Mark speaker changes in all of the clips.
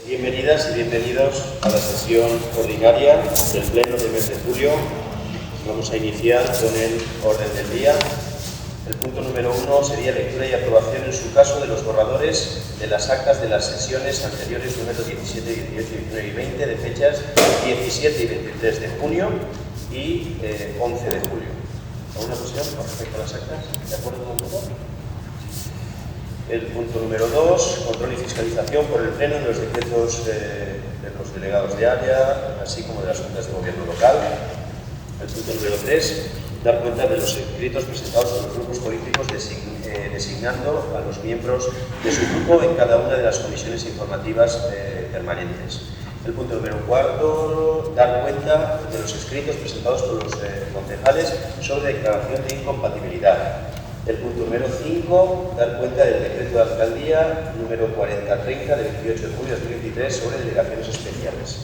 Speaker 1: Bienvenidas y bienvenidos a la sesión ordinaria del Pleno del mes de julio. Vamos a iniciar con el orden del día. El punto número 1 sería lectura y aprobación en su caso de los borradores de las actas de las sesiones anteriores número 17, 18, 19 y 20 de fechas 17 y 23 de junio y 11 de julio. ¿Alguna cuestión con respecto a las actas? ¿De acuerdo con todo? El punto número 2, control y fiscalización por el Pleno de los decretos de los delegados de área, así como de las juntas de gobierno local. El punto número 3, dar cuenta de los escritos presentados por los grupos políticos designando a los miembros de su grupo en cada una de las comisiones informativas permanentes. El punto número 4, dar cuenta de los escritos presentados por los concejales sobre declaración de incompatibilidad. El punto número 5, dar cuenta del decreto de alcaldía número 4030 de 28 de julio de 2023 sobre delegaciones especiales.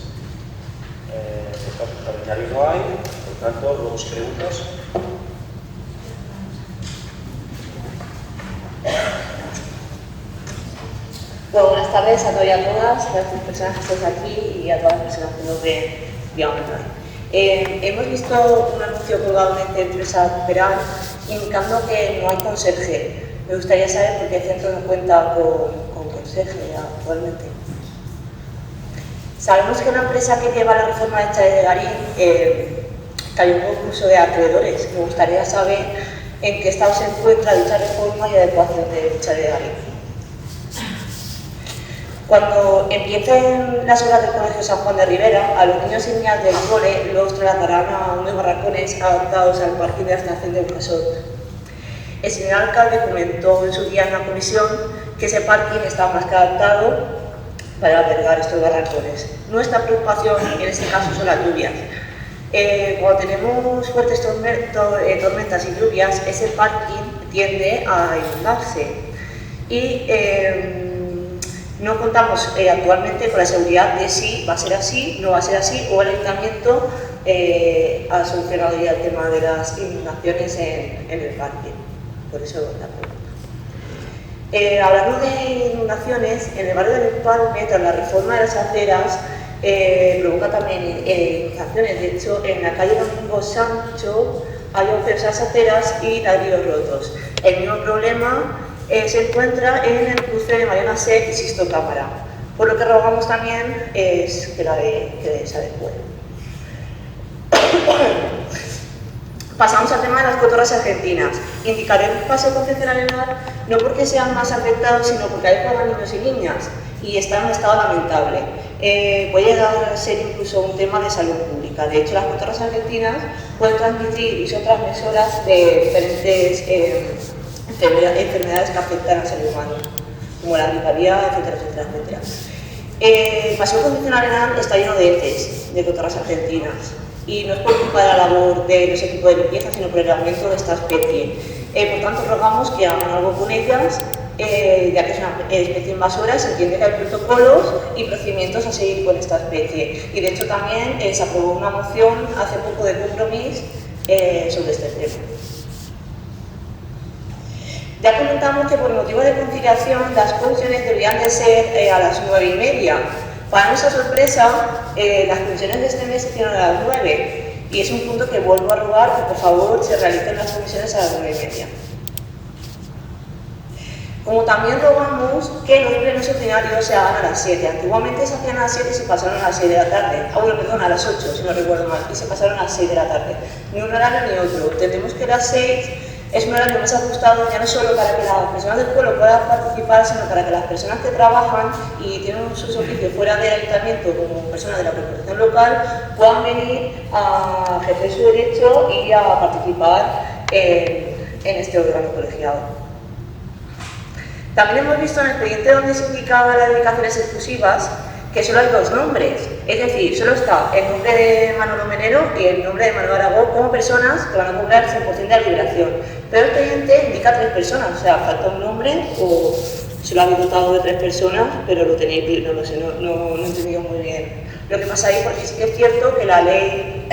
Speaker 1: Extraordinario no hay, por tanto, luego si preguntas.
Speaker 2: Bueno, buenas tardes a todos y a todas, a las personas que estáis aquí y a todas las personas que nos ven vía online. Hemos visto un anuncio colgado en esta empresa Peral indicando que no hay conserje. Me gustaría saber por qué el centro no cuenta con conserje actualmente. Sabemos que una empresa que lleva la reforma de Chalet de Garín cayó en un concurso de acreedores. Me gustaría saber en qué estado se encuentra dicha reforma y adecuación de Chalet de Garín. Cuando empiecen las obras del Colegio San Juan de Ribera, a los niños y niñas del cole los trasladarán a unos barracones adaptados al parque de la estación de Burjasot. El señor alcalde comentó en su día en la comisión que ese parking estaba más que adaptado para albergar estos barracones. Nuestra preocupación en este caso son las lluvias. Cuando tenemos fuertes tormentas y lluvias, ese parking tiende a inundarse. Y no contamos actualmente con la seguridad de si va a ser así, no va a ser así, o el ayuntamiento ha solucionado ya el tema de las inundaciones en el parque. Por eso la pregunta. Hablando de inundaciones, en el barrio del Empalme, tras la reforma de las aceras, provoca también inundaciones. De hecho, en la calle Domingo Sancho hay 11 aceras y ladrillos rotos. El mismo problema se encuentra en el cruce de Mariana Sec y Sisto Cámara, por lo que rogamos también es que se adecue. Pasamos al tema de las cotorras argentinas. Indicaré el paseo concepcional arenal no porque sean más afectados, sino porque hay juegan niños y niñas y está en un estado lamentable. Puede llegar a ser incluso un tema de salud pública. De hecho, las cotorras argentinas pueden transmitir y son transmisoras de diferentes enfermedades que afectan a la salud humana, como la griparía, etcétera, etcétera, etcétera. El paseo concepcional arenal está lleno de heces, de cotorras argentinas, y no es por culpa de la labor de los equipos de limpieza, sino por el aumento de esta especie. Por tanto, rogamos que hagan algo con ellas, ya que es una especie invasora, se entiende que hay protocolos y procedimientos a seguir con esta especie. Y de hecho también se aprobó una moción hace poco de compromiso sobre este tema. Ya comentamos que por motivo de conciliación las comisiones deberían de ser a las 9:30. Para nuestra sorpresa, las comisiones de este mes se hicieron a las 9 y es un punto que vuelvo a rogar que por favor se realicen las comisiones a las 9:30. Como también rogamos que los plenos ordinarios se hagan a las 7. Antiguamente se hacían a las 7 y se pasaron a las 6 de la tarde. A las 8, si no recuerdo mal, y se pasaron a las 6 de la tarde. Ni un horario ni otro. Entendemos que las 6 es un horario más ajustado ya no solo para que las personas del pueblo puedan participar, sino para que las personas que trabajan y tienen sus oficios fuera del ayuntamiento como personas de la corporación local puedan venir a ejercer su derecho y a participar en este órgano colegiado. También hemos visto en el expediente donde se indicaban las dedicaciones exclusivas que solo hay dos nombres, es decir, solo está el nombre de Manolo Menero y el nombre de Manuel Aragó como personas que van a cobrar el 100% de la liberación. Pero el expediente indica 3 personas, o sea, falta un nombre o se lo habéis dotado de 3 personas, pero lo tenéis, no lo sé, no he entendido muy bien lo que pasa ahí, porque sí que es cierto que la ley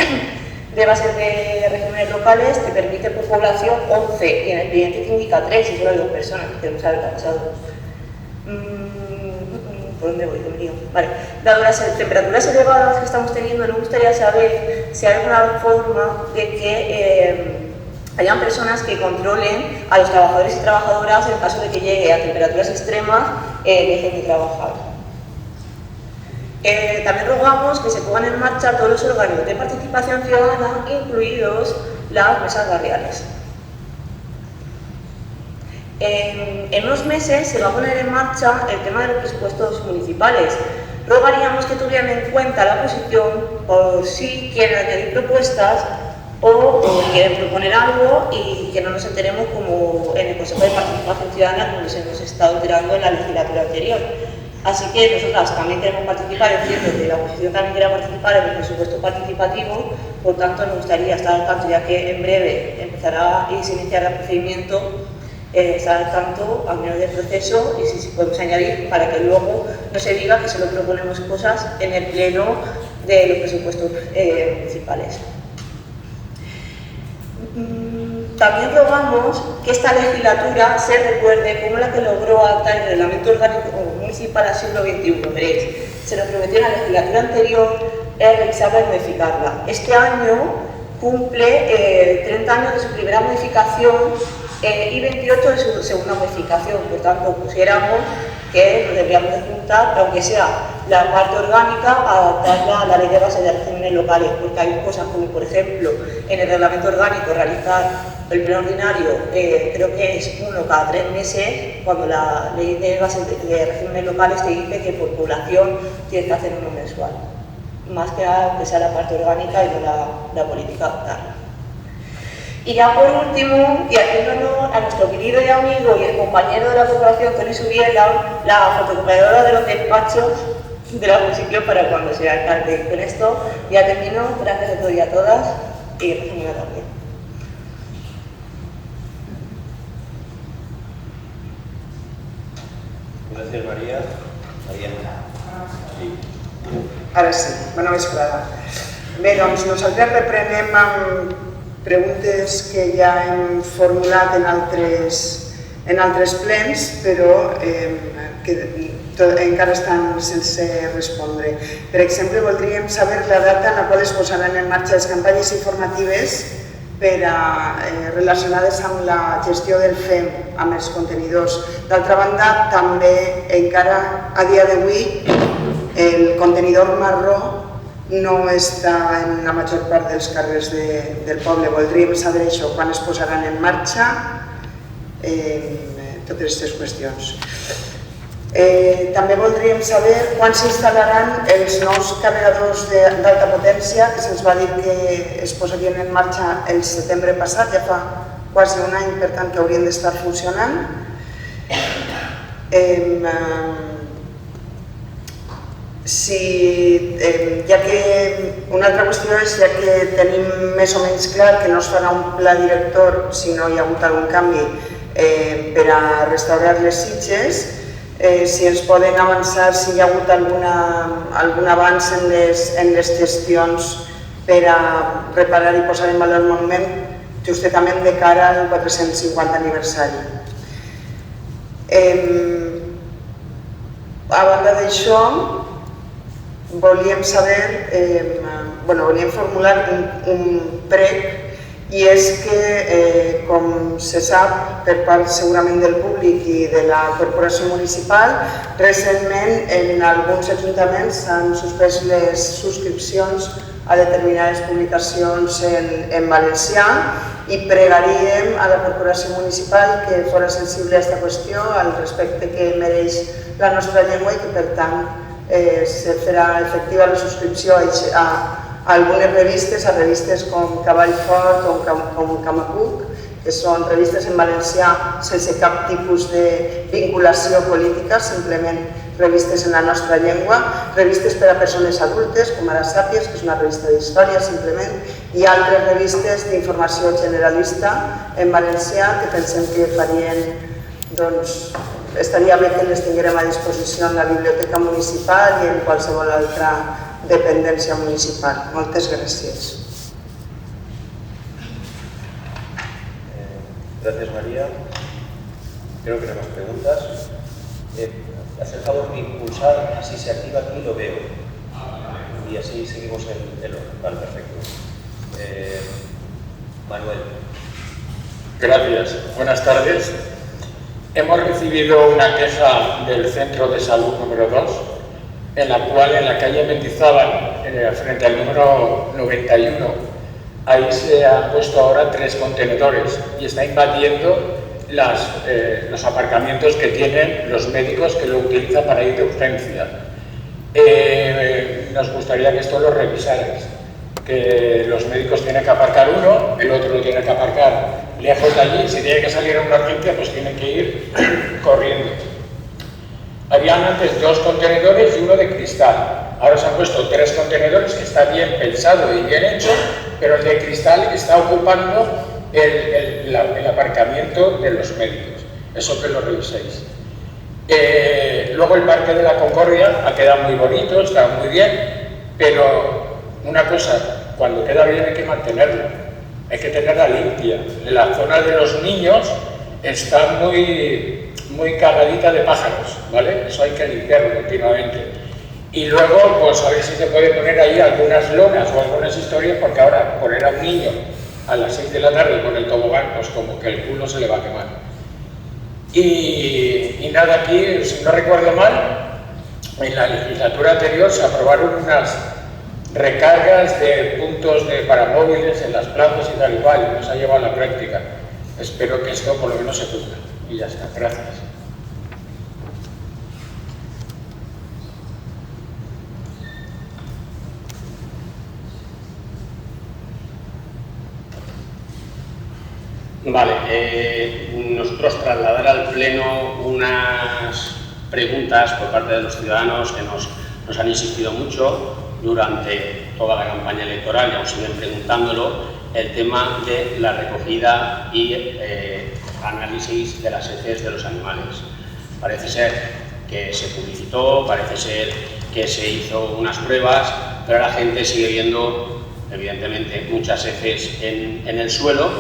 Speaker 2: de bases de regímenes locales te permite por población 11 y en el expediente te indica 3 y solo hay 2 personas, que no sabe qué ha pasado. ¿Por dónde voy? Dios mío. Vale. Dado las temperaturas elevadas que estamos teniendo, nos gustaría saber si hay alguna forma de que hayan personas que controlen a los trabajadores y trabajadoras en caso de que llegue a temperaturas extremas, dejen de trabajar. También rogamos que se pongan en marcha todos los órganos de participación ciudadana, incluidos las mesas barriales. En unos meses se va a poner en marcha el tema de los presupuestos municipales. Rogaríamos que tuvieran en cuenta la posición por si quieren añadir propuestas o quieren proponer algo y que no nos enteremos como en el Consejo de Participación Ciudadana como nos hemos estado enterando en la legislatura anterior. Así que nosotras también queremos participar, entiendo que la oposición también quiera participar en el presupuesto participativo, por tanto nos gustaría estar al tanto, ya que en breve empezará y se iniciará el procedimiento, estar al tanto al menos del proceso y si podemos añadir para que luego no se diga que solo proponemos cosas en el pleno de los presupuestos municipales. También rogamos que esta legislatura se recuerde como la que logró adaptar el Reglamento Orgánico Municipal al siglo XXI. Veréis, se nos prometió en la legislatura anterior revisarla y modificarla. Este año cumple 30 años de su primera modificación y 28 de su segunda modificación. Por tanto, pusiéramos que nos deberíamos de juntar, aunque sea la parte orgánica, a adaptarla a la ley de base de regímenes locales, porque hay cosas como, por ejemplo, en el reglamento orgánico realizar el pleno ordinario, creo que es uno cada 3 meses, cuando la ley de base de regímenes locales te dice que por población tienes que hacer uno mensual. Más que nada que sea la parte orgánica y no la política adaptarla. Y ya por último, y haciéndonos a nuestro querido y amigo y el compañero de la corporación, Tony Subiela, la fotocopiadora de los despachos de la oposición para cuando sea alcalde. Con esto ya termino. Gracias a todos y a todas y que pasen buena tarde.
Speaker 1: Gràcies, Maria. Maria. Sí.
Speaker 3: Ara sí, bona vesprada. Bé, doncs nosaltres reprenem amb preguntes que ja hem formulat en altres plens, però que encara estan sense respondre. Per exemple, voldríem saber la data en la qual es posaran en marxa les campanyes informatives relacionades amb la gestió del FEM, amb els contenidors. D'altra banda, també encara a dia d'avui el contenidor marró no està en la major part dels carrers del poble. Voldríem saber això, quan es posaran en marxa totes aquestes qüestions. També voldríem saber quan s'instal·laran els nous carregadors d'alta potència, que se'ns va dir que es posarien en marxa el setembre passat, ja fa quasi un any, per tant que haurien d'estar funcionant. Una altra qüestió és, ja que tenim més o menys clar que no es farà un pla director si no hi ha hagut algun canvi per a restaurar les sitges, si ens poden avançar si hi ha hagut algun avanç en les gestions per a reparar i posar en valor el monument justament de cara al 450 aniversari. A banda d'això, volíem formular un prec, i és que, com se sap per part segurament del públic i de la corporació municipal, recentment en alguns ajuntaments s'han suspès les subscripcions a determinades publicacions en valencià i pregaríem a la corporació municipal que fos sensible a aquesta qüestió, al respecte que mereix la nostra llengua i que per tant se farà efectiva la subscripció a algunes revistes, a revistes com Cavall Fort o com Camacuc, que són revistes en valencià sense cap tipus de vinculació política, simplement revistes en la nostra llengua, revistes per a persones adultes, com ara Sàpies, que és una revista d'història simplement, i altres revistes d'informació generalista en valencià que pensem que farien, doncs, estaria bé que les tinguérem a disposició en la biblioteca municipal i en qualsevol altra dependència municipal. Moltes gràcies.
Speaker 1: Gracias, María. Creo que no hay más preguntas. hace el favor de impulsar, si se activa aquí lo veo. Y así seguimos el orden. Vale, perfecto. Manuel.
Speaker 4: Gracias. Buenas tardes. Hemos recibido una queja del Centro de Salud número 2, en la cual en la calle Mendizábal, frente al número 91, ahí se han puesto ahora 3 contenedores y está invadiendo los aparcamientos que tienen los médicos que lo utilizan para ir de urgencia. Nos gustaría que esto lo revisarais, que los médicos tienen que aparcar uno, el otro lo tiene que aparcar lejos de allí, si tiene que salir a una urgencia pues tienen que ir corriendo. Habían antes 2 contenedores y uno de cristal, ahora se han puesto 3 contenedores, que está bien pensado y bien hecho, pero el de cristal está ocupando el aparcamiento de los médicos, eso que lo reviséis. Luego el Parque de la Concordia ha quedado muy bonito, está muy bien, pero una cosa, cuando queda bien hay que mantenerlo, hay que tenerla limpia. La zona de los niños está muy cargadita de pájaros, ¿vale? Eso hay que limpiarlo continuamente. Y luego, pues a ver si se puede poner ahí algunas lonas o algunas historias, porque ahora poner a un niño a las 6 de la tarde con el tobogán, pues como que el culo se le va a quemar. Y nada, aquí, si no recuerdo mal, en la legislatura anterior se aprobaron unas recargas de puntos para móviles en las plazas y tal y cual, nos ha llevado a la práctica. Espero que esto por lo menos se cumpla. Y ya está, gracias.
Speaker 5: Vale, nosotros trasladar al Pleno unas preguntas por parte de los ciudadanos que nos han insistido mucho durante toda la campaña electoral y aún siguen preguntándolo, el tema de la recogida y análisis de las heces de los animales. Parece ser que se publicitó, parece ser que se hizo unas pruebas, pero la gente sigue viendo, evidentemente, muchas heces en el suelo,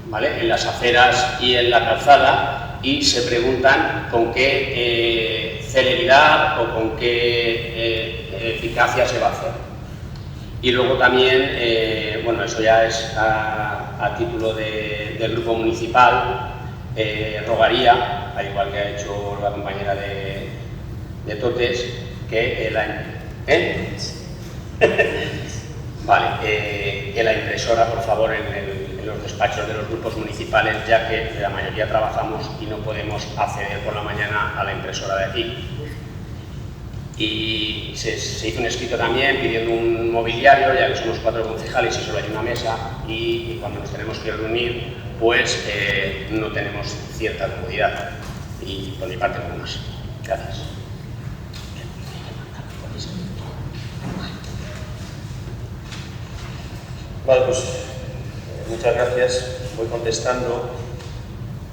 Speaker 5: ¿vale? En las aceras y en la calzada, y se preguntan con qué celeridad o con qué eficacia se va a hacer. Y luego también, bueno, eso ya es a título del grupo municipal, rogaría, al igual que ha hecho la compañera de Totes, que que la impresora, por favor, en los despachos de los grupos municipales, ya que la mayoría trabajamos y no podemos acceder por la mañana a la impresora de aquí. Y se hizo un escrito también pidiendo un mobiliario, ya que somos 4 concejales y solo hay una mesa, y cuando nos tenemos que reunir, pues no tenemos cierta comodidad. Y por mi parte, nada más. Gracias.
Speaker 1: Vale, pues muchas gracias. Voy contestando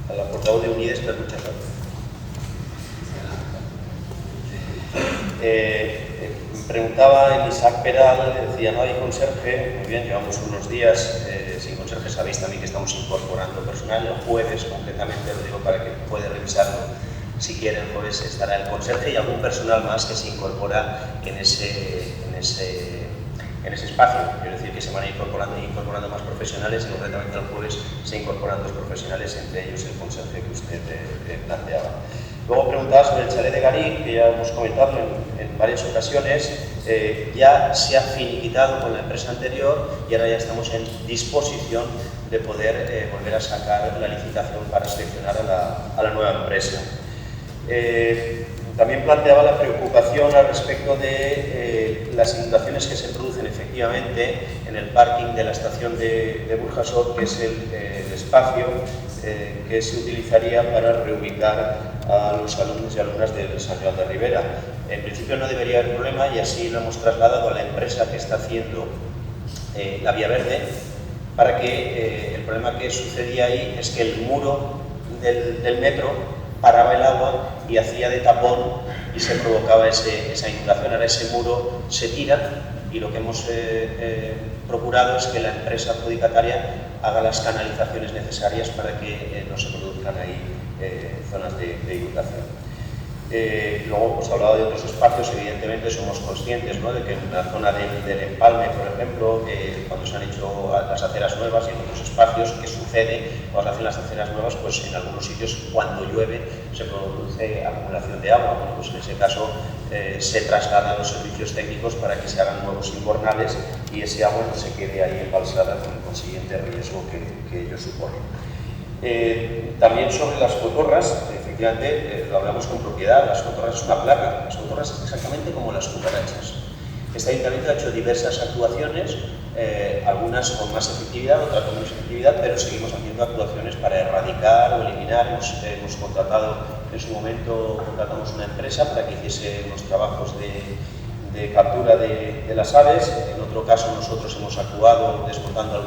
Speaker 1: a la portavoz de Unides, pero muchas gracias. Preguntaba en Isaac Peral, decía, no hay conserje. Muy bien, llevamos unos días sin conserje. Sabéis también que estamos incorporando personal. El jueves, concretamente, lo digo para que pueda revisarlo. Si quiere, el jueves estará el conserje y algún personal más que se incorpora en ese espacio. Quiero decir que se van a ir incorporando más profesionales y concretamente el jueves se incorporan 2 profesionales, entre ellos el conserje que usted planteaba. Luego preguntaba sobre el chalet de Garí, que ya hemos comentado en varias ocasiones. Ya se ha finiquitado con la empresa anterior y ahora ya estamos en disposición de poder volver a sacar la licitación para seleccionar a la nueva empresa. También planteaba la preocupación al respecto de las inundaciones que se producen efectivamente en el parking de la estación de Burjasot, que es el espacio que se utilizaría para reubicar a los alumnos y alumnas del San Joan de Ribera. En principio no debería haber problema y así lo hemos trasladado a la empresa que está haciendo la Vía Verde, para que el problema que sucedía ahí es que el muro del metro paraba el agua y hacía de tapón y se provocaba esa inundación. Ahora ese muro se tira y lo que hemos procurado es que la empresa adjudicataria haga las canalizaciones necesarias para que no se produzcan ahí zonas de inundación. Luego, pues hablado de otros espacios, evidentemente somos conscientes, ¿no?, de que en la zona del Empalme, por ejemplo, cuando se han hecho las aceras nuevas y en otros espacios, ¿qué sucede? Cuando se hacen las aceras nuevas, pues en algunos sitios, cuando llueve, se produce acumulación de agua. Bueno, pues en ese caso se trasladan los servicios técnicos para que se hagan nuevos invernales y ese agua no se quede ahí embalsada con el consiguiente riesgo que ello supone. También sobre las cotorras, efectivamente, lo hablamos con propiedad, las cotorras es una plaga, las cotorras es exactamente como las cucarachas. Este ayuntamiento ha hecho diversas actuaciones, algunas con más efectividad, otras con menos efectividad, pero seguimos haciendo actuaciones para erradicar o eliminar. Hemos contratado, en su momento contratamos una empresa para que hiciese unos trabajos de captura de las aves. En otro caso nosotros hemos actuado desmontando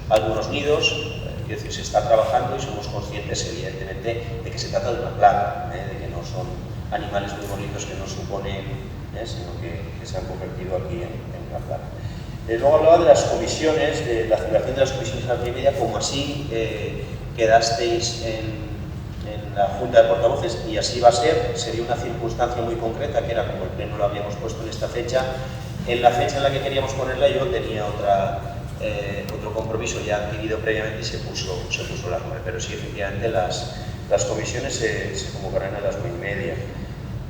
Speaker 1: algunos nidos. Es decir, se está trabajando y somos conscientes, evidentemente, de que se trata de una plaga, de que no son animales muy bonitos que no suponen, sino que se han convertido aquí en una plaga. Luego hablaba de las comisiones, de la celebración de las comisiones multimedia, como así quedasteis en la Junta de Portavoces, y así va a ser. Sería una circunstancia muy concreta, que era como el Pleno lo habíamos puesto en esta fecha. En la fecha en la que queríamos ponerla yo tenía otro compromiso ya adquirido previamente y se puso las 9, pero sí, efectivamente las comisiones se convocarán a las 9:30.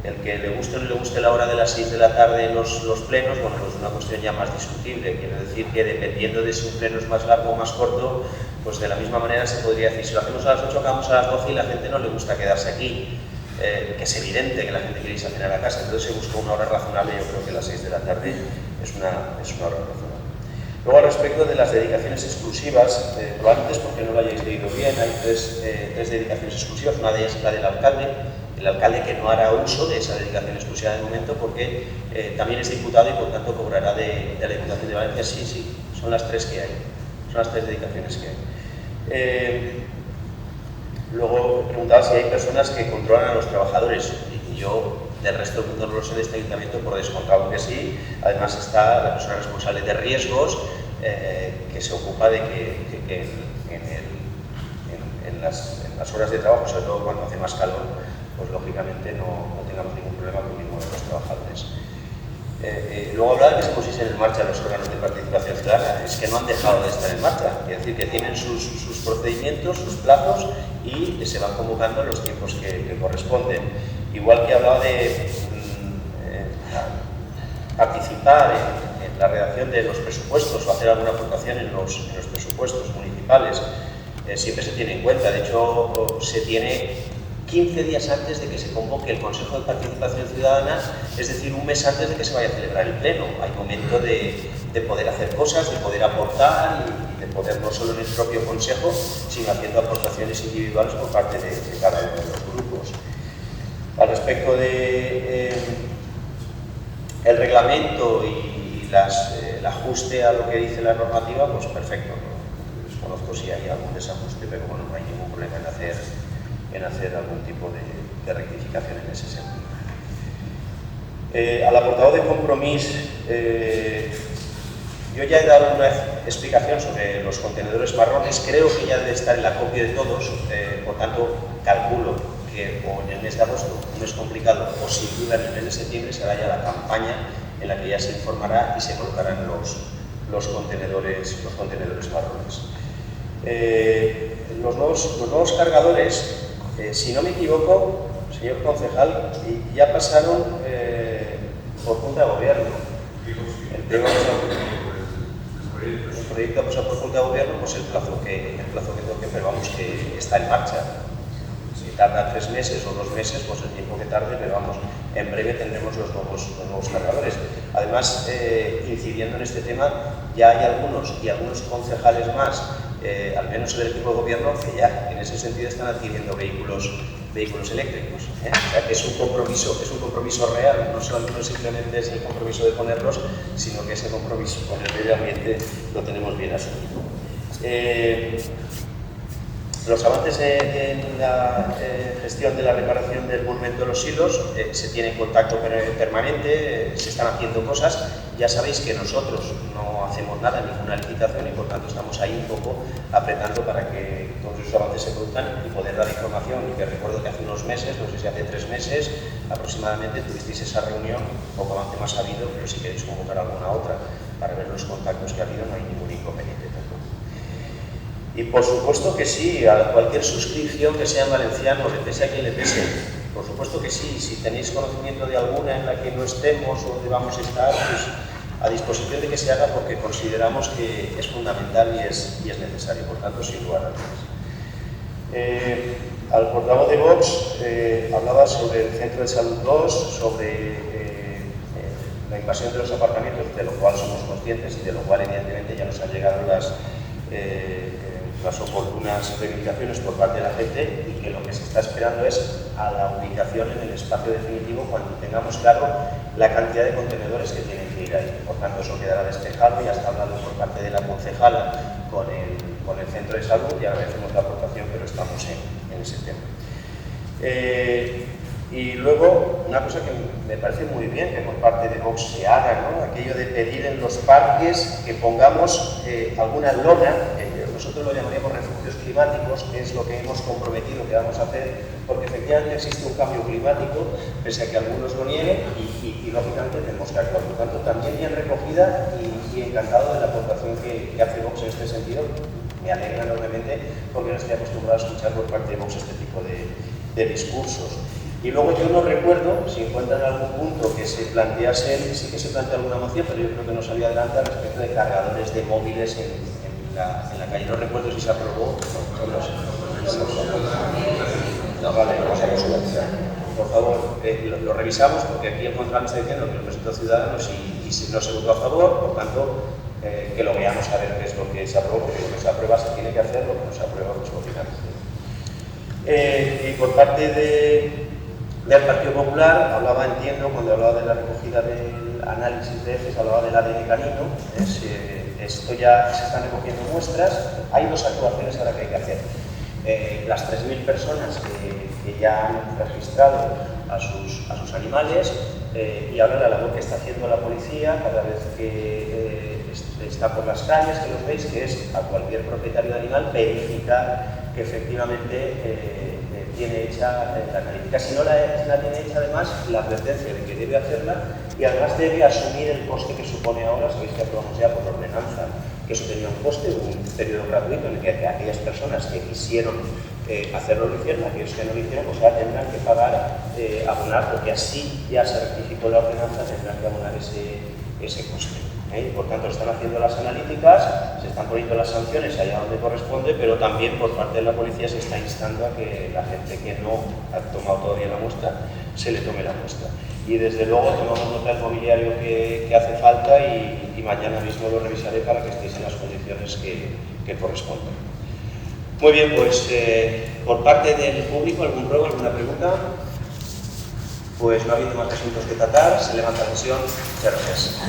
Speaker 1: El que le guste o no le guste la hora de las 6 de la tarde en los plenos, bueno, pues es una cuestión ya más discutible. Quiero decir que dependiendo de si un pleno es más largo o más corto, pues de la misma manera se podría decir, si lo hacemos a las 8 acabamos a las 12 y la gente no le gusta quedarse aquí, que es evidente que la gente quiere irse a cenar a casa, entonces se buscó una hora razonable. Yo creo que las 6 de la tarde es una hora razonable. Luego, al respecto de las dedicaciones exclusivas, probablemente es porque no lo hayáis leído bien, hay tres dedicaciones exclusivas. Una de ellas es la del alcalde, el alcalde que no hará uso de esa dedicación exclusiva de momento porque también es diputado y por tanto cobrará de la Diputación de Valencia. Sí, son las tres que hay, son las tres dedicaciones que hay. Luego preguntaba si hay personas que controlan a los trabajadores, y yo del resto del mundo no lo sé de este ayuntamiento, por descontado que sí. Además está la persona responsable de riesgos, que se ocupa de que en las horas de trabajo, sobre todo cuando hace más calor, pues lógicamente no tengamos ningún problema con ninguno de los trabajadores. Luego hablaba de que se pusiesen en marcha los órganos de participación ciudadana. Es que no han dejado de estar en marcha, es decir, que tienen sus procedimientos, sus plazos y se van convocando en los tiempos que corresponden. Igual que hablaba de participar en la redacción de los presupuestos o hacer alguna aportación en los presupuestos municipales, siempre se tiene en cuenta. De hecho, se tiene 15 días antes de que se convoque el Consejo de Participación Ciudadana, es decir, un mes antes de que se vaya a celebrar el Pleno. Hay momento de poder hacer cosas, de poder aportar y de poder, no solo en el propio Consejo, sino haciendo aportaciones individuales por parte de cada uno de los grupos. Al respecto de el reglamento y el ajuste a lo que dice la normativa, pues perfecto. Desconozco si hay algún desajuste, pero bueno, no hay ningún problema en hacer algún tipo de rectificación en ese sentido. Al portavoz de Compromís, yo ya he dado una explicación sobre los contenedores marrones. Creo que ya debe estar en la copia de todos, por tanto calculo que o en el mes de agosto, un mes complicado, o sin duda en el mes de septiembre será ya la campaña en la que ya se informará y se colocarán los contenedores marrones. Los nuevos cargadores, si no me equivoco, señor concejal, ya pasaron por Junta de Gobierno. El proyecto ha pasado por Junta de Gobierno, pues el plazo que toque, pero vamos, que está en marcha. Si tarda 3 meses o 2 meses, pues el tiempo que tarde, pero vamos, en breve tendremos los nuevos cargadores. Además, incidiendo en este tema, ya hay algunos concejales más, al menos en el equipo de gobierno, que ya en ese sentido están adquiriendo vehículos eléctricos. O sea que es un compromiso real, no simplemente es el compromiso de ponerlos, sino que ese compromiso con el medio ambiente lo tenemos bien asumido. Los avances en la gestión de la reparación del monumento de los Silos, se tiene contacto permanente, se están haciendo cosas. Ya sabéis que nosotros no hacemos nada, ninguna licitación, y por tanto estamos ahí un poco apretando para que todos esos avances se produzcan y poder dar información. Y que recuerdo que hace unos meses, no sé si hace 3 meses aproximadamente, tuvisteis esa reunión, poco avance más ha habido, pero si queréis convocar alguna otra para ver los contactos que ha habido, no hay ningún inconveniente tampoco. Y por supuesto que sí, a cualquier suscripción que sea en valenciano, le pese a quien le pese, por supuesto que sí. Si tenéis conocimiento de alguna en la que no estemos o donde vamos a estar, pues a disposición de que se haga, porque consideramos que es fundamental y es necesario, por tanto, sin lugar a dudas. Al portavoz de Vox hablaba sobre el Centro de Salud 2, sobre la invasión de los aparcamientos, de lo cual somos conscientes y de lo cual evidentemente ya nos han llegado las oportunas reivindicaciones por parte de la gente, y que lo que se está esperando es a la ubicación en el espacio definitivo cuando tengamos claro la cantidad de contenedores que tienen que ir ahí. Por tanto, eso quedará despejado. Ya está hablado por parte de la concejala con el centro de salud, y agradecemos la aportación, pero estamos en ese tema. Y luego, una cosa que me parece muy bien que por parte de Vox se haga, ¿no? Aquello de pedir en los parques que pongamos alguna lona, nosotros lo llamaríamos refugios climáticos, que es lo que hemos comprometido que vamos a hacer, porque efectivamente existe un cambio climático, pese a que algunos lo nieguen, y lógicamente tenemos que actuar. Por tanto, también bien recogida y encantado de la aportación que hace Vox en este sentido. Me alegra enormemente, porque no estoy acostumbrado a escuchar por parte de Vox este tipo de discursos. Y luego yo no recuerdo si encuentran algún punto que se plantease, sí que se plantea alguna moción, pero yo creo que no salió adelante respecto de cargadores de móviles en la calle. No recuerdo si se aprobó o no sé. No, vale, vamos a consultar. Por favor, lo revisamos, porque aquí el contrato está diciendo que lo presentó Ciudadanos y no se votó a favor, por tanto, que lo veamos a ver qué es lo que se aprobó, porque lo que se aprueba se tiene que hacer, lo que no se aprueba, pues lógicamente. Y por parte del Partido Popular, hablaba, entiendo, cuando hablaba de la recogida del análisis de heces, hablaba del ADN canino. Esto ya se están recogiendo muestras. Hay 2 actuaciones ahora que hay que hacer. Las 3.000 personas que ya han registrado a sus animales, y ahora la labor que está haciendo la policía cada vez que está por las calles, que los veis, que es a cualquier propietario de animal verificar que efectivamente tiene hecha la analítica. Si no la tiene hecha, además, la advertencia de que debe hacerla, y además debe asumir el coste que supone ahora. Sabéis que aprobamos ya por ordenanza que eso tenía un coste, un periodo gratuito en el que aquellas personas que quisieron hacerlo lo hicieron, aquellos que no lo hicieron, pues ya tendrán que pagar, abonar, porque así ya se rectificó la ordenanza, tendrán que abonar ese coste. Por tanto, están haciendo las analíticas, se están poniendo las sanciones allá donde corresponde, pero también por parte de la policía se está instando a que la gente que no ha tomado todavía la muestra, se le tome la muestra. Y desde luego tomamos nota del mobiliario que hace falta, y mañana mismo lo revisaré para que estéis en las condiciones que corresponden. Muy bien, pues por parte del público, ¿algún ruego, alguna pregunta? Pues no ha habido más asuntos que tratar, se levanta la sesión. Muchas gracias.